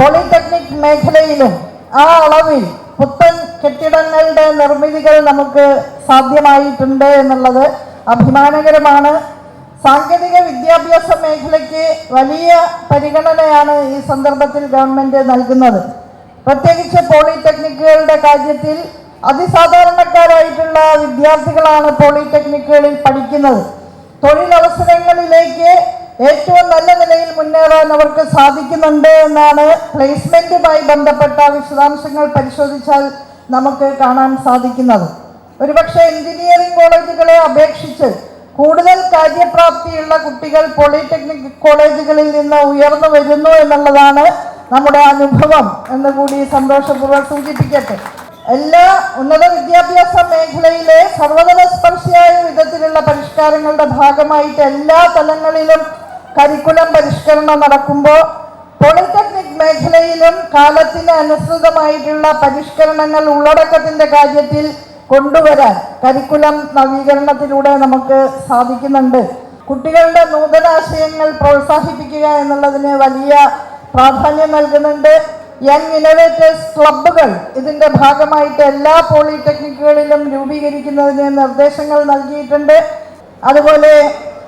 Polytechnic മേഖലയിലും ആ അളവിൽ പുത്തൻ കെട്ടിടങ്ങളുടെ നിർമ്മിതികൾ നമുക്ക് സാധ്യമായിട്ടുണ്ട് എന്നുള്ളത് അഭിമാനകരമാണ്. സാങ്കേതിക വിദ്യാഭ്യാസ മേഖലയ്ക്ക് വലിയ പരിഗണനയാണ് ഈ സന്ദർഭത്തിൽ ഗവൺമെന്റ് നൽകുന്നത്. പ്രത്യേകിച്ച് പോളിടെക്നിക്കുകളുടെ കാര്യത്തിൽ അതിസാധാരണക്കാരായിട്ടുള്ള വിദ്യാർത്ഥികളാണ് പോളിടെക്നിക്കുകളിൽ പഠിക്കുന്നത്. തൊഴിലവസരങ്ങളിലേക്ക് ഏറ്റവും നല്ല നിലയിൽ മുന്നേറാൻ അവർക്ക് സാധിക്കുന്നുണ്ട് എന്നാണ് പ്ലേസ്മെന്റുമായി ബന്ധപ്പെട്ട വിശദാംശങ്ങൾ പരിശോധിച്ചാൽ നമുക്ക് കാണാൻ സാധിക്കുന്നത്. ഒരുപക്ഷെ എഞ്ചിനീയറിംഗ് കോളേജുകളെ അപേക്ഷിച്ച് കൂടുതൽ കാര്യപ്രാപ്തിയുള്ള കുട്ടികൾ പോളിടെക്നിക് കോളേജുകളിൽ നിന്ന് ഉയർന്നു വരുന്നു എന്നുള്ളതാണ് നമ്മുടെ അനുഭവം എന്ന് കൂടി സന്തോഷപൂർവ്വം സൂചിപ്പിക്കട്ടെ. എല്ലാ ഉന്നത വിദ്യാഭ്യാസ മേഖലയിലെ സർവതല സ്പർശിയായ വിധത്തിലുള്ള പരിഷ്കാരങ്ങളുടെ ഭാഗമായിട്ട് എല്ലാ തലങ്ങളിലും കരിക്കുലം പരിഷ്കരണം നടക്കുമ്പോൾ പോളിടെക്നിക് മേഖലയിലും കാലത്തിന് അനുസൃതമായിട്ടുള്ള പരിഷ്കരണങ്ങൾ ഉള്ളടക്കത്തിന്റെ കാര്യത്തിൽ കൊണ്ടുവരാൻ കരിക്കുലം നവീകരണത്തിലൂടെ നമുക്ക് സാധിക്കുന്നുണ്ട്. കുട്ടികളുടെ നൂതനാശയങ്ങൾ പ്രോത്സാഹിപ്പിക്കുക എന്നുള്ളതിന് വലിയ പ്രാധാന്യം നൽകുന്നുണ്ട്. യങ് ഇന്നോവേറ്റേഴ്സ് ക്ലബ്ബുകൾ ഇതിൻ്റെ ഭാഗമായിട്ട് എല്ലാ പോളിടെക്നിക്കുകളിലും രൂപീകരിക്കുന്നതിന് നിർദ്ദേശങ്ങൾ നൽകിയിട്ടുണ്ട്. അതുപോലെ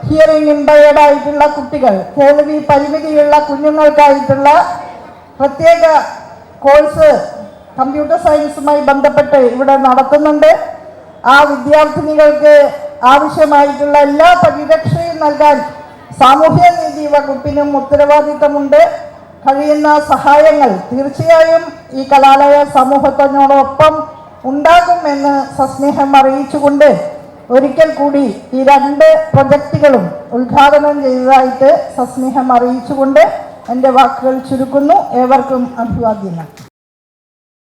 ഹിയറിംഗ് ഇമ്പയർഡ് ആയിട്ടുള്ള കുട്ടികൾ, കേൾവി പരിമിതിയുള്ള കുഞ്ഞുങ്ങൾക്കായിട്ടുള്ള പ്രത്യേക കോഴ്സ് കമ്പ്യൂട്ടർ സയൻസുമായി ബന്ധപ്പെട്ട് ഇവിടെ നടത്തുന്നുണ്ട്. ആ വിദ്യാർത്ഥിനികൾക്ക് ആവശ്യമായിട്ടുള്ള എല്ലാ പരിരക്ഷയും നൽകാൻ സാമൂഹ്യനീതി വകുപ്പിനും ഉത്തരവാദിത്തമുണ്ട്. കഴിയുന്ന സഹായങ്ങൾ തീർച്ചയായും ഈ കലാലയ സമൂഹത്തിനോടൊപ്പം ഉണ്ടാകുമെന്ന് സസ്നേഹം അറിയിച്ചുകൊണ്ട് ഒരിക്കൽ കൂടി ഈ 2 പ്രൊജക്റ്റുകളും ഉദ്ഘാടനം ചെയ്തതായിട്ട് സസ്നേഹം അറിയിച്ചുകൊണ്ട് എൻ്റെ വാക്കുകൾ ചുരുക്കുന്നു. ഏവർക്കും അഭിവാദ്യങ്ങൾ.